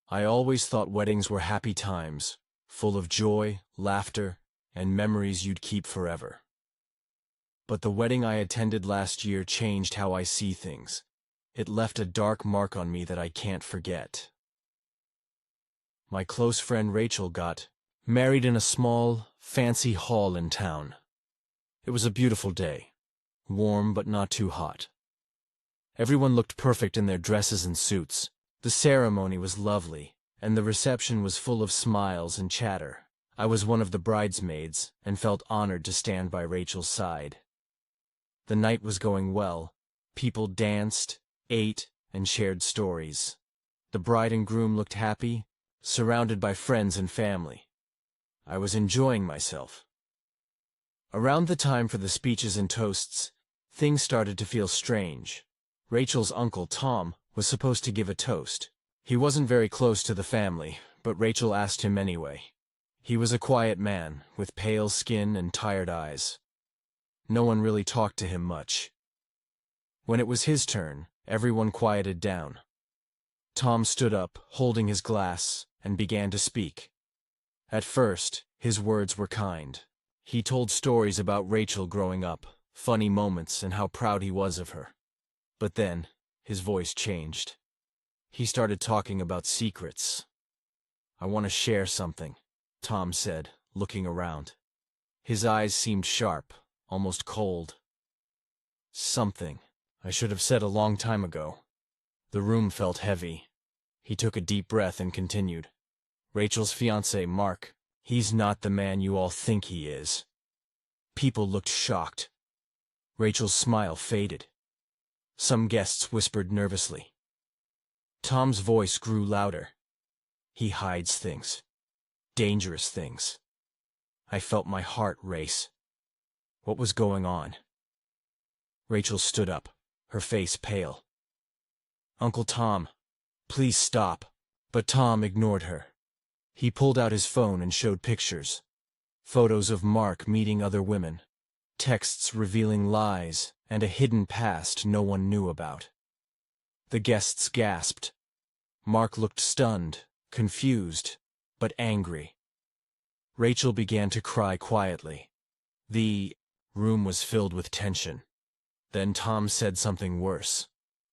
I always thought weddings were happy times, full of joy, laughter, and memories you'd keep forever. But the wedding I attended last year changed how I see things. It left a dark mark on me that I can't forget. My close friend Rachel got married in a small, fancy hall in town. It was a beautiful day, warm but not too hot. Everyone looked perfect in their dresses and suits. The ceremony was lovely, and the reception was full of smiles and chatter. I was one of the bridesmaids and felt honored to stand by Rachel's side. The night was going well. People danced, ate, and shared stories. The bride and groom looked happy, surrounded by friends and family. I was enjoying myself. Around the time for the speeches and toasts, things started to feel strange. Rachel's uncle, Tom, was supposed to give a toast. He wasn't very close to the family, but Rachel asked him anyway. He was a quiet man, with pale skin and tired eyes. No one really talked to him much. When it was his turn, everyone quieted down. Tom stood up, holding his glass, and began to speak. At first, his words were kind. He told stories about Rachel growing up, funny moments, and how proud he was of her. But then, his voice changed. He started talking about secrets. "I want to share something," Tom said, looking around. His eyes seemed sharp, almost cold. "Something I should have said a long time ago." The room felt heavy. He took a deep breath and continued. "Rachel's fiancé, Mark, he's not the man you all think he is." People looked shocked. Rachel's smile faded. Some guests whispered nervously. Tom's voice grew louder. "He hides things. Dangerous things." I felt my heart race. What was going on? Rachel stood up, her face pale. "Uncle Tom, please stop." But Tom ignored her. He pulled out his phone and showed pictures. Photos of Mark meeting other women. Texts revealing lies and a hidden past no one knew about. The guests gasped. Mark looked stunned, confused, but angry. Rachel began to cry quietly. The room was filled with tension. Then Tom said something worse.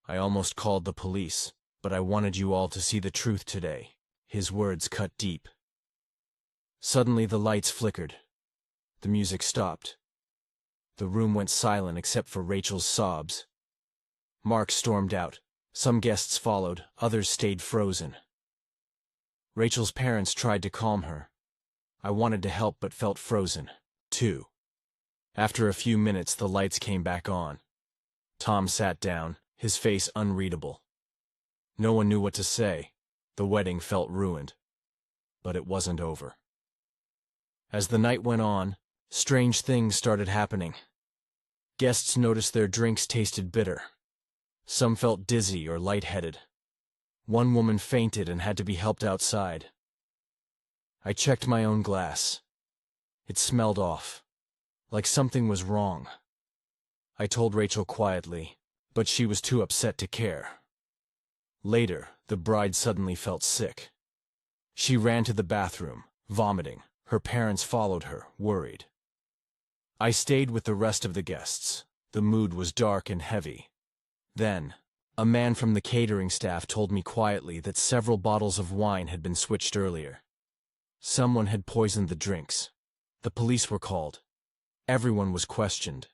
"I almost called the police, but I wanted you all to see the truth today." His words cut deep. Suddenly the lights flickered. The music stopped. The room went silent except for Rachel's sobs. Mark stormed out. Some guests followed, others stayed frozen. Rachel's parents tried to calm her. I wanted to help but felt frozen, too. After a few minutes, the lights came back on. Tom sat down, his face unreadable. No one knew what to say. The wedding felt ruined. But it wasn't over. As the night went on, strange things started happening. Guests noticed their drinks tasted bitter. Some felt dizzy or lightheaded. One woman fainted and had to be helped outside. I checked my own glass. It smelled off, like something was wrong. I told Rachel quietly, but she was too upset to care. Later, the bride suddenly felt sick. She ran to the bathroom, vomiting. Her parents followed her, worried. I stayed with the rest of the guests. The mood was dark and heavy. Then, a man from the catering staff told me quietly that several bottles of wine had been switched earlier. Someone had poisoned the drinks. The police were called. Everyone was questioned.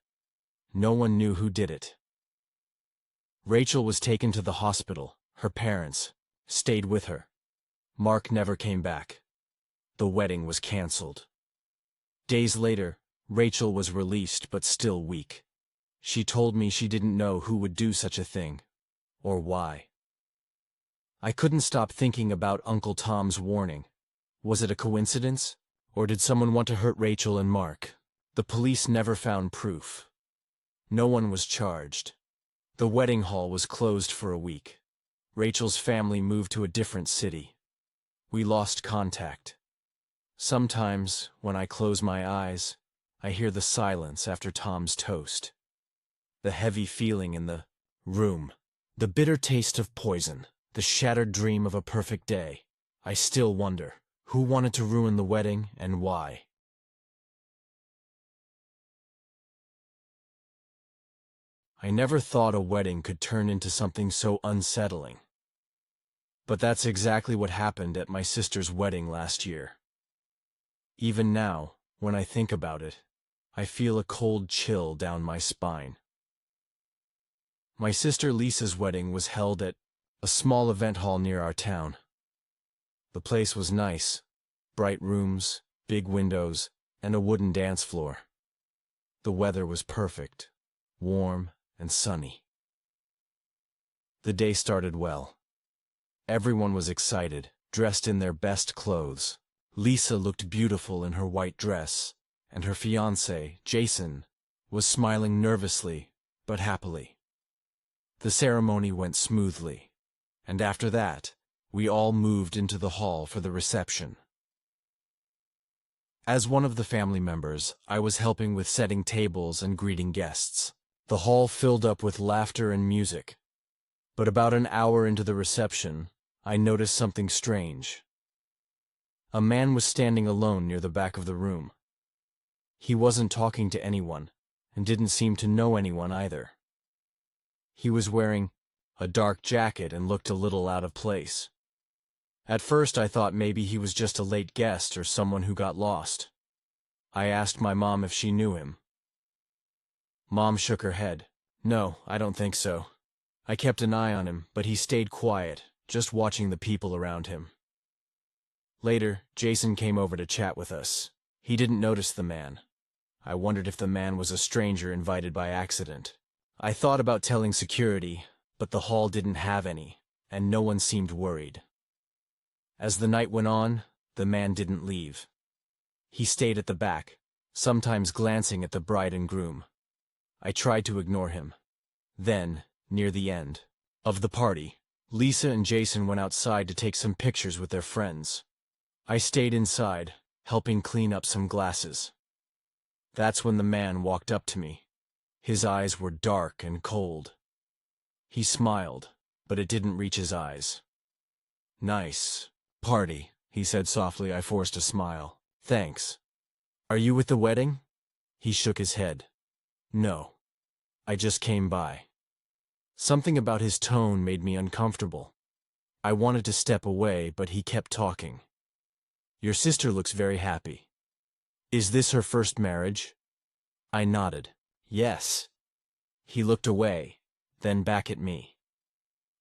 No one knew who did it. Rachel was taken to the hospital. Her parents stayed with her. Mark never came back. The wedding was canceled. Days later, Rachel was released but still weak. She told me she didn't know who would do such a thing, or why. I couldn't stop thinking about Uncle Tom's warning. Was it a coincidence, or did someone want to hurt Rachel and Mark? The police never found proof. No one was charged. The wedding hall was closed for a week. Rachel's family moved to a different city. We lost contact. Sometimes, when I close my eyes, I hear the silence after Tom's toast. The heavy feeling in the room. The bitter taste of poison. The shattered dream of a perfect day. I still wonder, who wanted to ruin the wedding and why? I never thought a wedding could turn into something so unsettling. But that's exactly what happened at my sister's wedding last year. Even now, when I think about it, I feel a cold chill down my spine. My sister Lisa's wedding was held at a small event hall near our town. The place was nice, bright rooms, big windows, and a wooden dance floor. The weather was perfect, warm and sunny. The day started well. Everyone was excited, dressed in their best clothes. Lisa looked beautiful in her white dress, and her fiancé, Jason, was smiling nervously but happily. The ceremony went smoothly, and after that, we all moved into the hall for the reception. As one of the family members, I was helping with setting tables and greeting guests. The hall filled up with laughter and music. But about an hour into the reception, I noticed something strange. A man was standing alone near the back of the room. He wasn't talking to anyone, and didn't seem to know anyone either. He was wearing a dark jacket and looked a little out of place. At first I thought maybe he was just a late guest or someone who got lost. I asked my mom if she knew him. Mom shook her head. No, I don't think so. I kept an eye on him, but he stayed quiet, just watching the people around him. Later, Jason came over to chat with us. He didn't notice the man. I wondered if the man was a stranger invited by accident. I thought about telling security, but the hall didn't have any, and no one seemed worried. As the night went on, the man didn't leave. He stayed at the back, sometimes glancing at the bride and groom. I tried to ignore him. Then, near the end of the party, Lisa and Jason went outside to take some pictures with their friends. I stayed inside, helping clean up some glasses. That's when the man walked up to me. His eyes were dark and cold. He smiled, but it didn't reach his eyes. Nice party, he said softly. I forced a smile. Thanks. Are you with the wedding? He shook his head. No. I just came by. Something about his tone made me uncomfortable. I wanted to step away, but he kept talking. Your sister looks very happy. Is this her first marriage? I nodded. Yes. He looked away, then back at me.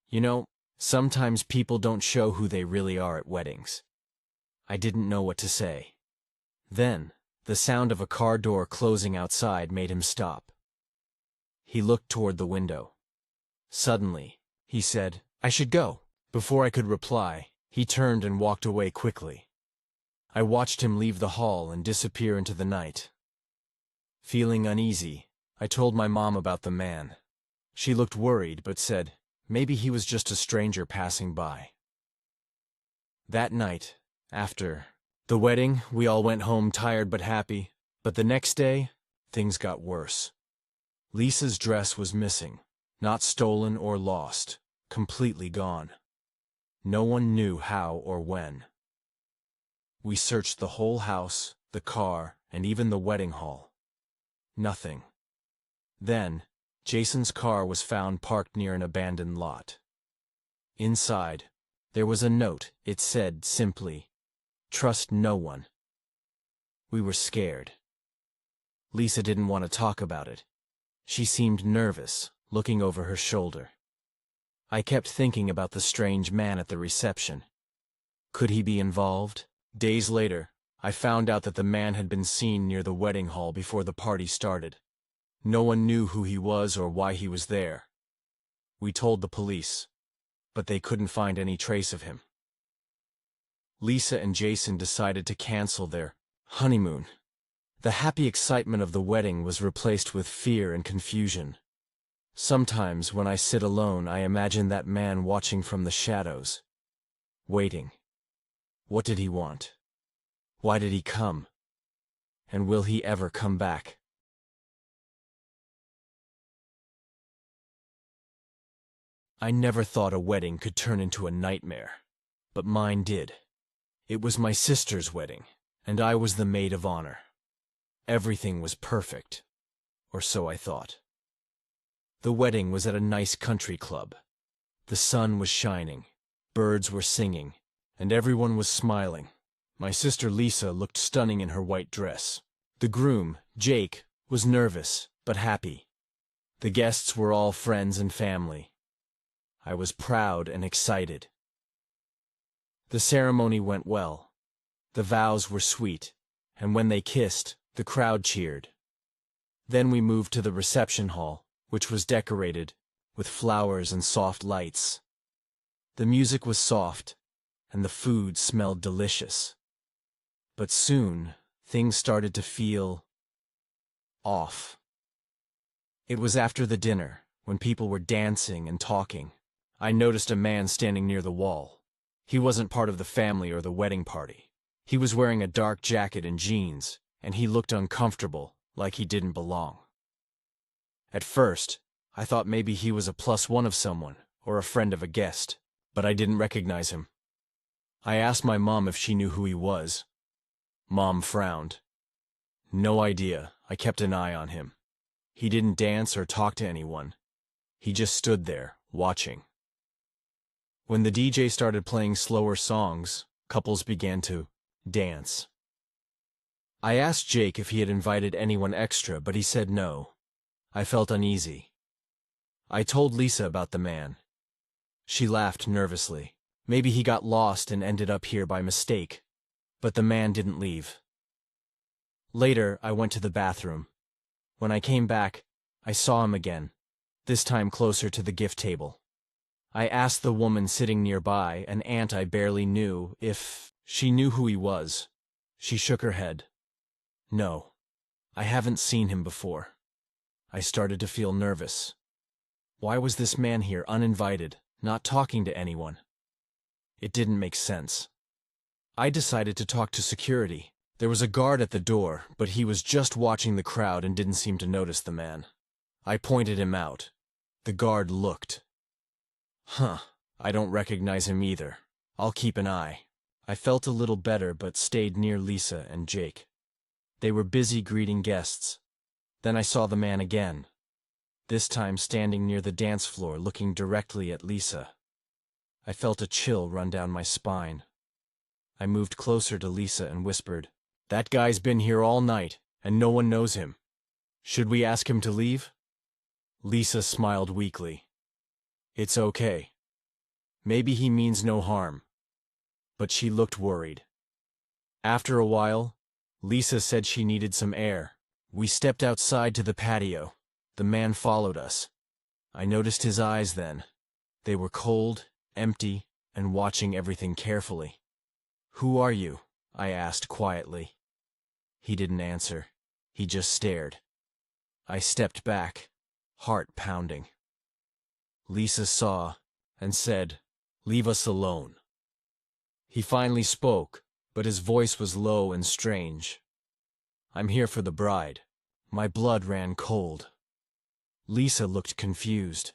You know, sometimes people don't show who they really are at weddings. I didn't know what to say. Then, the sound of a car door closing outside made him stop. He looked toward the window. Suddenly, he said, I should go. Before I could reply, he turned and walked away quickly. I watched him leave the hall and disappear into the night. Feeling uneasy, I told my mom about the man. She looked worried but said, maybe he was just a stranger passing by. That night, after the wedding, we all went home tired but happy, but the next day, things got worse. Lisa's dress was missing, not stolen or lost, completely gone. No one knew how or when. We searched the whole house, the car, and even the wedding hall. Nothing. Then, Jason's car was found parked near an abandoned lot. Inside, there was a note. It said simply, "Trust no one." We were scared. Lisa didn't want to talk about it. She seemed nervous, looking over her shoulder. I kept thinking about the strange man at the reception. Could he be involved? Days later, I found out that the man had been seen near the wedding hall before the party started. No one knew who he was or why he was there. We told the police, but they couldn't find any trace of him. Lisa and Jason decided to cancel their honeymoon. The happy excitement of the wedding was replaced with fear and confusion. Sometimes when I sit alone, I imagine that man watching from the shadows, waiting. What did he want? Why did he come? And will he ever come back? I never thought a wedding could turn into a nightmare, but mine did. It was my sister's wedding, and I was the maid of honor. Everything was perfect, or so I thought. The wedding was at a nice country club. The sun was shining, birds were singing, and everyone was smiling. My sister Lisa looked stunning in her white dress. The groom, Jake, was nervous, but happy. The guests were all friends and family. I was proud and excited. The ceremony went well. The vows were sweet, and when they kissed, the crowd cheered. Then we moved to the reception hall, which was decorated with flowers and soft lights. The music was soft, and the food smelled delicious. But soon, things started to feel off. It was after the dinner, when people were dancing and talking. I noticed a man standing near the wall. He wasn't part of the family or the wedding party. He was wearing a dark jacket and jeans, and he looked uncomfortable, like he didn't belong. At first, I thought maybe he was a +1 of someone, or a friend of a guest, but I didn't recognize him. I asked my mom if she knew who he was. Mom frowned. No idea, I kept an eye on him. He didn't dance or talk to anyone. He just stood there, watching. When the DJ started playing slower songs, couples began to dance. I asked Jake if he had invited anyone extra, but he said no. I felt uneasy. I told Lisa about the man. She laughed nervously. Maybe he got lost and ended up here by mistake. But the man didn't leave. Later, I went to the bathroom. When I came back, I saw him again, this time closer to the gift table. I asked the woman sitting nearby, an aunt I barely knew, if she knew who he was. She shook her head. No, I haven't seen him before. I started to feel nervous. Why was this man here uninvited, not talking to anyone? It didn't make sense. I decided to talk to security. There was a guard at the door, but he was just watching the crowd and didn't seem to notice the man. I pointed him out. The guard looked. I don't recognize him either. I'll keep an eye. I felt a little better but stayed near Lisa and Jake. They were busy greeting guests. Then I saw the man again, this time standing near the dance floor looking directly at Lisa. I felt a chill run down my spine. I moved closer to Lisa and whispered, "That guy's been here all night, and no one knows him. Should we ask him to leave?" Lisa smiled weakly. "It's okay. Maybe he means no harm." But she looked worried. After a while, Lisa said she needed some air. We stepped outside to the patio. The man followed us. I noticed his eyes then. They were cold, empty, and watching everything carefully. "Who are you?" I asked quietly. He didn't answer. He just stared. I stepped back, heart pounding. Lisa saw and said, "Leave us alone." He finally spoke, but his voice was low and strange. "I'm here for the bride." My blood ran cold. Lisa looked confused.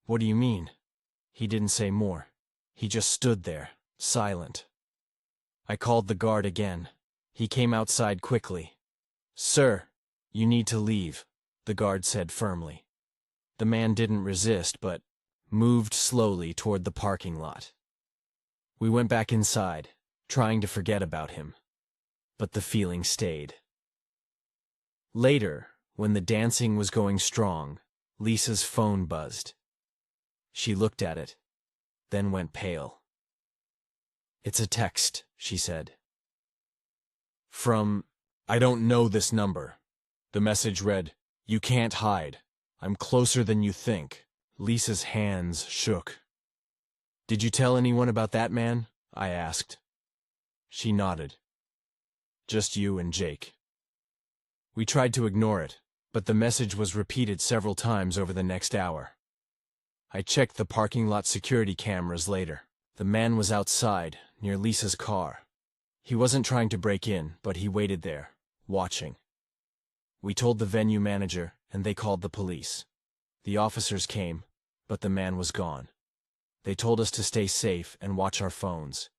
"What do you mean?" He didn't say more. He just stood there, silent. I called the guard again. He came outside quickly. "Sir, you need to leave," the guard said firmly. The man didn't resist, but moved slowly toward the parking lot. We went back inside, trying to forget about him. But the feeling stayed. Later, when the dancing was going strong, Lisa's phone buzzed. She looked at it, then went pale. "It's a text," she said. "From, I don't know this number." The message read, "You can't hide. I'm closer than you think." Lisa's hands shook. "Did you tell anyone about that man?" I asked. She nodded. "Just you and Jake." We tried to ignore it, but the message was repeated several times over the next hour. I checked the parking lot security cameras later. The man was outside, near Lisa's car. He wasn't trying to break in, but he waited there, watching. We told the venue manager, and they called the police. The officers came, but the man was gone. They told us to stay safe and watch our phones.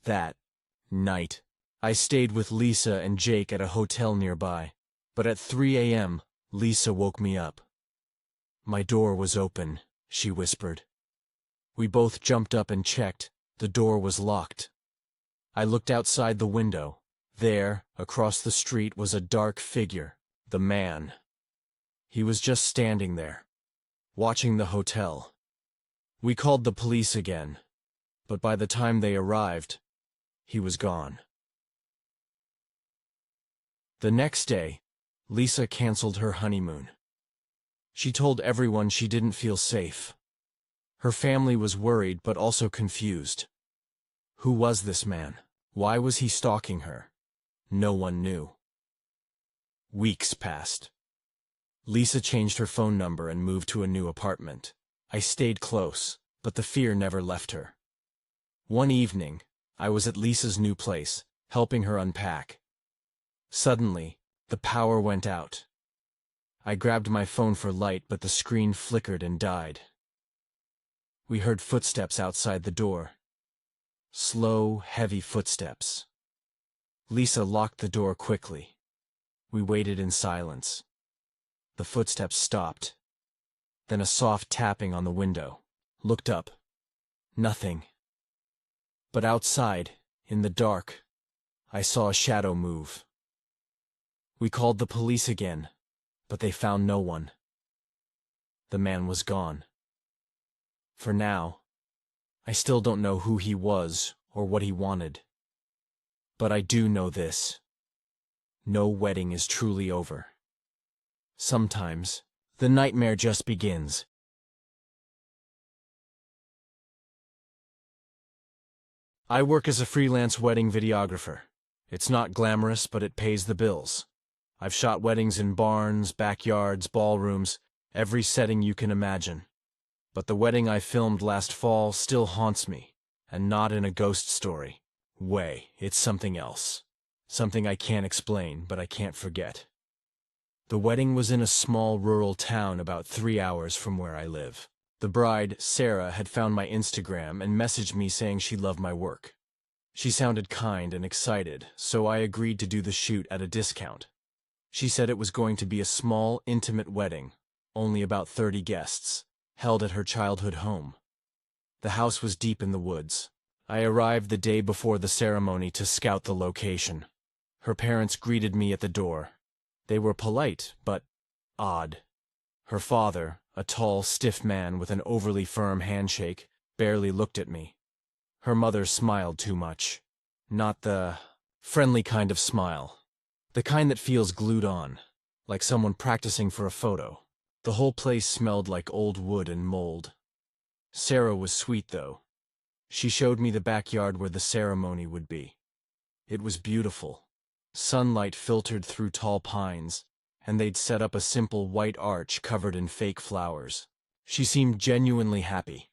That Night. I stayed with Lisa and Jake at a hotel nearby, but at 3 a.m., Lisa woke me up. "My door was open," she whispered. We both jumped up and checked. The door was locked. I looked outside the window. There, across the street, was a dark figure, the man. He was just standing there, watching the hotel. We called the police again, but by the time they arrived, he was gone. The next day, Lisa canceled her honeymoon. She told everyone she didn't feel safe. Her family was worried but also confused. Who was this man? Why was he stalking her? No one knew. Weeks passed. Lisa changed her phone number and moved to a new apartment. I stayed close, but the fear never left her. One evening, I was at Lisa's new place, helping her unpack. Suddenly, the power went out. I grabbed my phone for light, but the screen flickered and died. We heard footsteps outside the door. Slow, heavy footsteps. Lisa locked the door quickly. We waited in silence. The footsteps stopped. Then a soft tapping on the window. Looked up. Nothing. But outside, in the dark, I saw a shadow move. We called the police again, but they found no one. The man was gone. For now, I still don't know who he was or what he wanted. But I do know this. No wedding is truly over. Sometimes, the nightmare just begins. I work as a freelance wedding videographer. It's not glamorous, but it pays the bills. I've shot weddings in barns, backyards, ballrooms, every setting you can imagine. But the wedding I filmed last fall still haunts me, and not in a ghost story way. It's something else. Something I can't explain, but I can't forget. The wedding was in a small rural town about 3 hours from where I live. The bride, Sarah, had found my Instagram and messaged me saying she loved my work. She sounded kind and excited, so I agreed to do the shoot at a discount. She said it was going to be a small, intimate wedding, only about 30 guests, held at her childhood home. The house was deep in the woods. I arrived the day before the ceremony to scout the location. Her parents greeted me at the door. They were polite, but odd. Her father, a tall, stiff man with an overly firm handshake, barely looked at me. Her mother smiled too much. Not the friendly kind of smile. The kind that feels glued on, like someone practicing for a photo. The whole place smelled like old wood and mold. Sarah was sweet, though. She showed me the backyard where the ceremony would be. It was beautiful. Sunlight filtered through tall pines, and they'd set up a simple white arch covered in fake flowers. She seemed genuinely happy.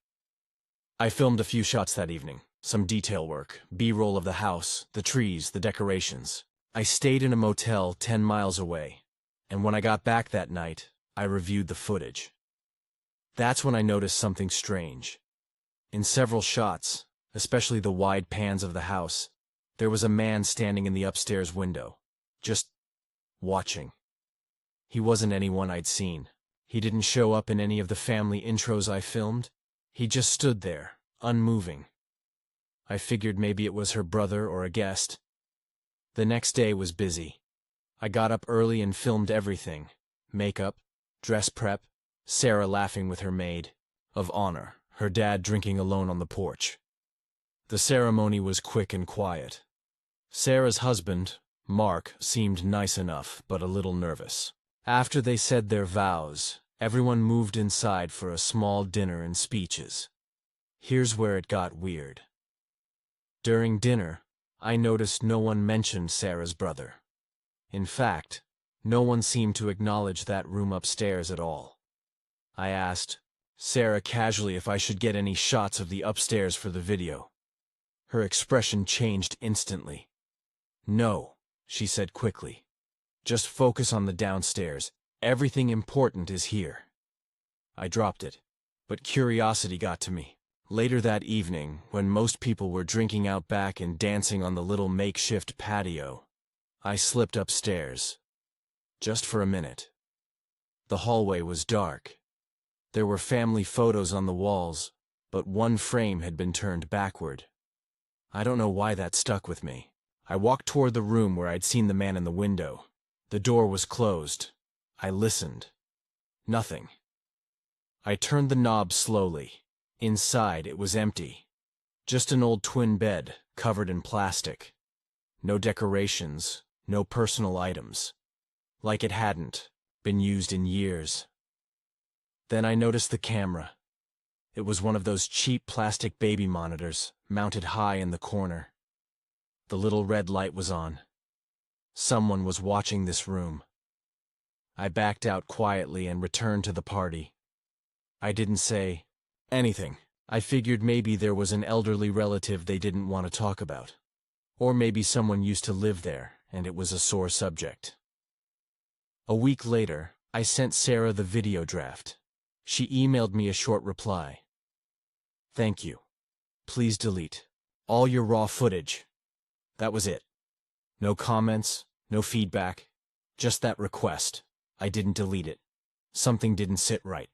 I filmed a few shots that evening. Some detail work, B-roll of the house, the trees, the decorations. I stayed in a motel 10 miles away, and when I got back that night, I reviewed the footage. That's when I noticed something strange. In several shots, especially the wide pans of the house, there was a man standing in the upstairs window, just watching. He wasn't anyone I'd seen. He didn't show up in any of the family intros I filmed. He just stood there, unmoving. I figured maybe it was her brother or a guest. The next day was busy. I got up early and filmed everything. Makeup, dress prep, Sarah laughing with her maid of honor, her dad drinking alone on the porch. The ceremony was quick and quiet. Sarah's husband, Mark, seemed nice enough, but a little nervous. After they said their vows, everyone moved inside for a small dinner and speeches. Here's where it got weird. During dinner, I noticed no one mentioned Sarah's brother. In fact, no one seemed to acknowledge that room upstairs at all. I asked Sarah casually if I should get any shots of the upstairs for the video. Her expression changed instantly. "No," she said quickly. "Just focus on the downstairs. Everything important is here." I dropped it, but curiosity got to me. Later that evening, when most people were drinking out back and dancing on the little makeshift patio, I slipped upstairs. Just for a minute. The hallway was dark. There were family photos on the walls, but one frame had been turned backward. I don't know why that stuck with me. I walked toward the room where I'd seen the man in the window. The door was closed. I listened. Nothing. I turned the knob slowly. Inside, it was empty. Just an old twin bed, covered in plastic. No decorations, no personal items. Like it hadn't been used in years. Then I noticed the camera. It was one of those cheap plastic baby monitors, mounted high in the corner. The little red light was on. Someone was watching this room. I backed out quietly and returned to the party. I didn't say anything. I figured maybe there was an elderly relative they didn't want to talk about. Or maybe someone used to live there, and it was a sore subject. A week later, I sent Sarah the video draft. She emailed me a short reply. "Thank you. Please delete all your raw footage." That was it. No comments, no feedback, just that request. I didn't delete it. Something didn't sit right.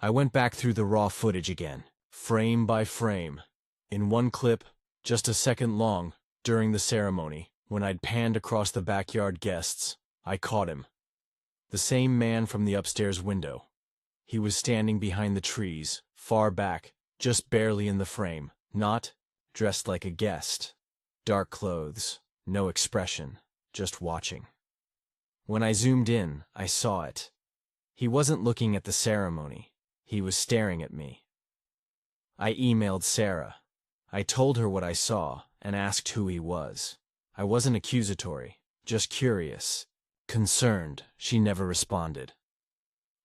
I went back through the raw footage again, frame by frame. In one clip, just a second long, during the ceremony, when I'd panned across the backyard guests, I caught him. The same man from the upstairs window. He was standing behind the trees, far back, just barely in the frame, not dressed like a guest. Dark clothes, no expression, just watching. When I zoomed in, I saw it. He wasn't looking at the ceremony. He was staring at me. I emailed Sarah. I told her what I saw and asked who he was. I wasn't accusatory, just curious. Concerned, she never responded.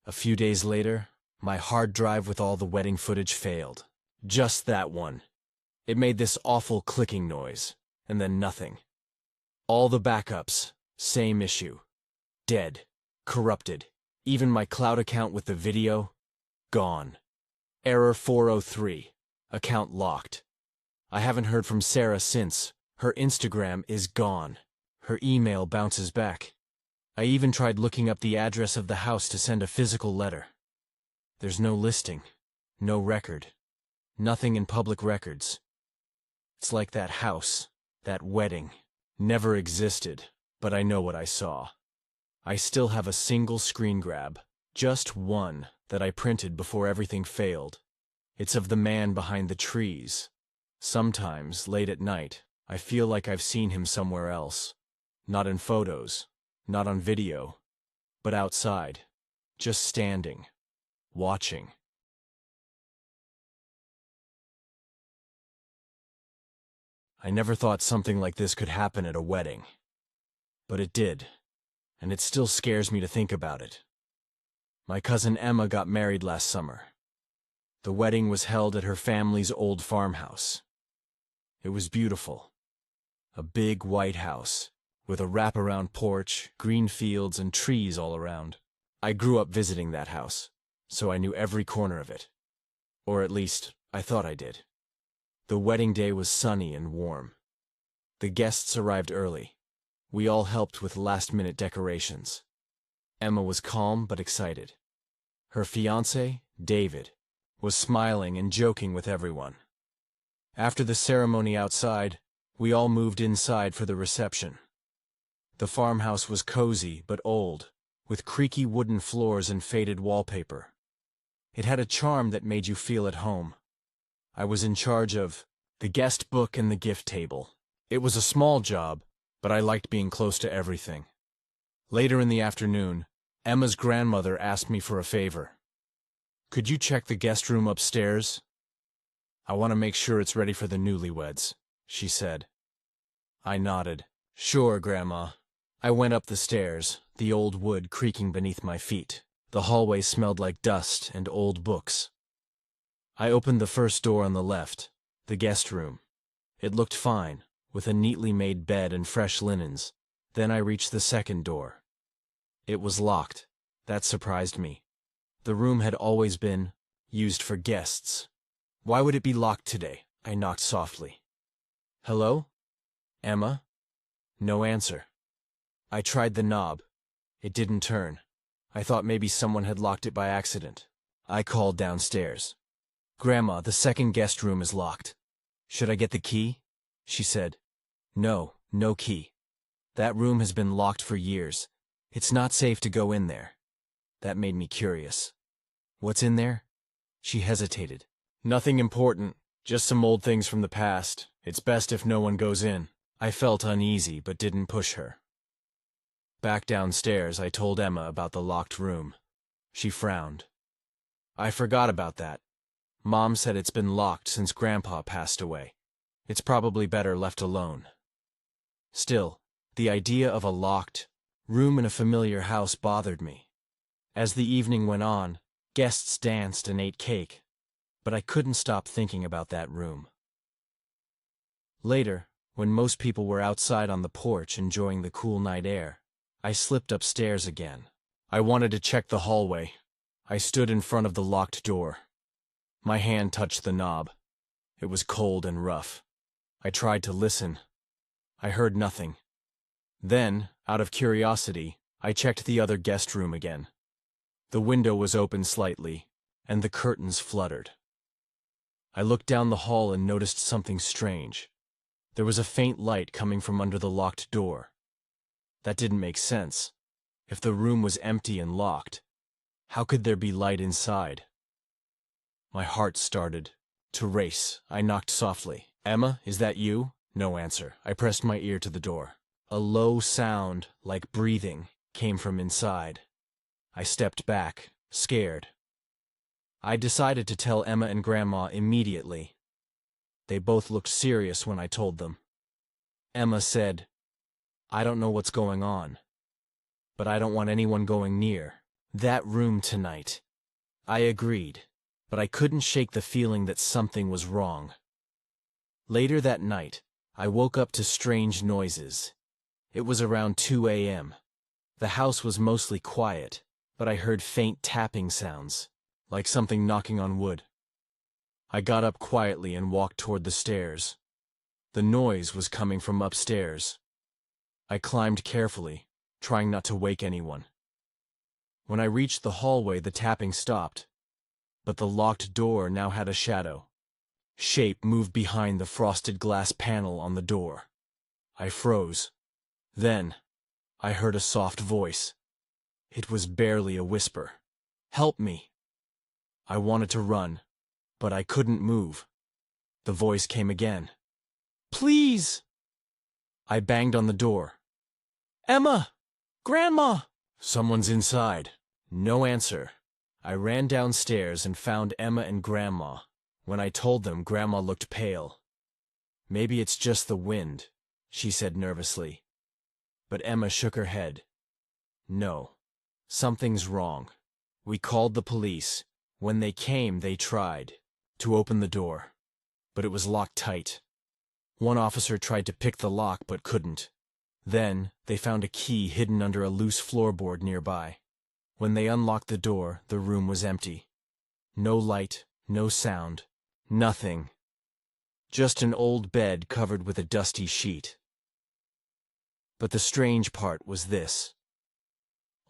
A few days later, my hard drive with all the wedding footage failed. Just that one. It made this awful clicking noise, and then nothing. All the backups, same issue. Dead. Corrupted. Even my cloud account with the video, gone. Error 403. Account locked. I haven't heard from Sarah since. Her Instagram is gone. Her email bounces back. I even tried looking up the address of the house to send a physical letter. There's no listing, no record, nothing in public records. It's like that house, that wedding, never existed, but I know what I saw. I still have a single screen grab, just one, that I printed before everything failed. It's of the man behind the trees. Sometimes, late at night, I feel like I've seen him somewhere else. Not in photos, not on video, but outside, just standing, watching. I never thought something like this could happen at a wedding. But it did, and it still scares me to think about it. My cousin Emma got married last summer. The wedding was held at her family's old farmhouse. It was beautiful. A big white house, with a wraparound porch, green fields, and trees all around. I grew up visiting that house, so I knew every corner of it. Or at least, I thought I did. The wedding day was sunny and warm. The guests arrived early. We all helped with last-minute decorations. Emma was calm but excited. Her fiancé, David, was smiling and joking with everyone. After the ceremony outside, we all moved inside for the reception. The farmhouse was cozy but old, with creaky wooden floors and faded wallpaper. It had a charm that made you feel at home. I was in charge of the guest book and the gift table. It was a small job, but I liked being close to everything. Later in the afternoon, Emma's grandmother asked me for a favor. "Could you check the guest room upstairs? I want to make sure it's ready for the newlyweds," she said. I nodded. "Sure, Grandma." I went up the stairs, the old wood creaking beneath my feet. The hallway smelled like dust and old books. I opened the first door on the left, the guest room. It looked fine, with a neatly made bed and fresh linens. Then I reached the second door. It was locked. That surprised me. The room had always been used for guests. Why would it be locked today? I knocked softly. Hello? Emma? No answer. I tried the knob. It didn't turn. I thought maybe someone had locked it by accident. I called downstairs. Grandma, the second guest room is locked. Should I get the key? She said. No, no key. That room has been locked for years. It's not safe to go in there. That made me curious. What's in there? She hesitated. Nothing important, just some old things from the past. It's best if no one goes in. I felt uneasy but didn't push her. Back downstairs, I told Emma about the locked room. She frowned. I forgot about that. Mom said it's been locked since Grandpa passed away. It's probably better left alone. Still, the idea of a locked room in a familiar house bothered me. As the evening went on, guests danced and ate cake, but I couldn't stop thinking about that room. Later, when most people were outside on the porch enjoying the cool night air, I slipped upstairs again. I wanted to check the hallway. I stood in front of the locked door. My hand touched the knob. It was cold and rough. I tried to listen. I heard nothing. Then, out of curiosity, I checked the other guest room again. The window was open slightly, and the curtains fluttered. I looked down the hall and noticed something strange. There was a faint light coming from under the locked door. That didn't make sense. If the room was empty and locked, how could there be light inside? My heart started to race. I knocked softly. Emma, is that you? No answer. I pressed my ear to the door. A low sound, like breathing, came from inside. I stepped back, scared. I decided to tell Emma and Grandma immediately. They both looked serious when I told them. Emma said, I don't know what's going on, but I don't want anyone going near that room tonight. I agreed, but I couldn't shake the feeling that something was wrong. Later that night, I woke up to strange noises. It was around 2 a.m. The house was mostly quiet, but I heard faint tapping sounds, like something knocking on wood. I got up quietly and walked toward the stairs. The noise was coming from upstairs. I climbed carefully, trying not to wake anyone. When I reached the hallway, the tapping stopped, but the locked door now had a shadow. Shape moved behind the frosted glass panel on the door. I froze. Then, I heard a soft voice. It was barely a whisper. Help me. I wanted to run, but I couldn't move. The voice came again. Please! I banged on the door. Emma! Grandma! Someone's inside. No answer. I ran downstairs and found Emma and Grandma. When I told them, Grandma looked pale. Maybe it's just the wind, she said nervously. But Emma shook her head. No, something's wrong. We called the police. When they came, they tried to open the door, but it was locked tight. One officer tried to pick the lock but couldn't. Then, they found a key hidden under a loose floorboard nearby. When they unlocked the door, the room was empty. No light, no sound, nothing. Just an old bed covered with a dusty sheet. But the strange part was this.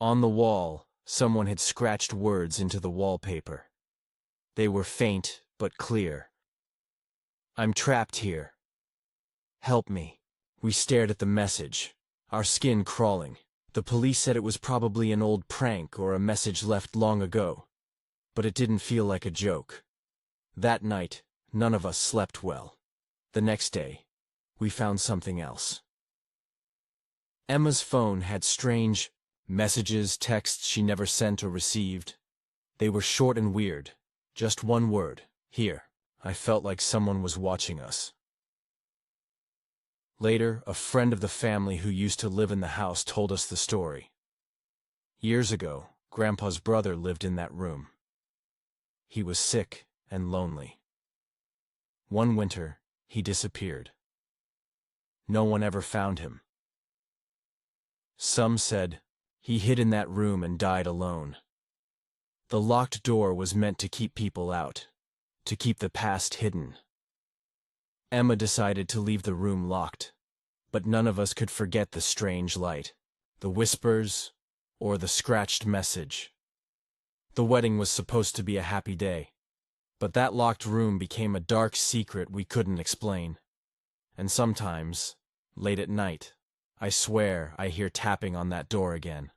On the wall, someone had scratched words into the wallpaper. They were faint but clear. I'm trapped here. Help me. We stared at the message, our skin crawling. The police said it was probably an old prank or a message left long ago, but it didn't feel like a joke. That night, none of us slept well. The next day, we found something else. Emma's phone had strange messages, texts she never sent or received. They were short and weird, just one word, here. I felt like someone was watching us. Later, a friend of the family who used to live in the house told us the story. Years ago, Grandpa's brother lived in that room. He was sick and lonely. One winter, he disappeared. No one ever found him. Some said he hid in that room and died alone. The locked door was meant to keep people out, to keep the past hidden. Emma decided to leave the room locked, but none of us could forget the strange light, the whispers, or the scratched message. The wedding was supposed to be a happy day, but that locked room became a dark secret we couldn't explain. And sometimes, late at night, I swear I hear tapping on that door again.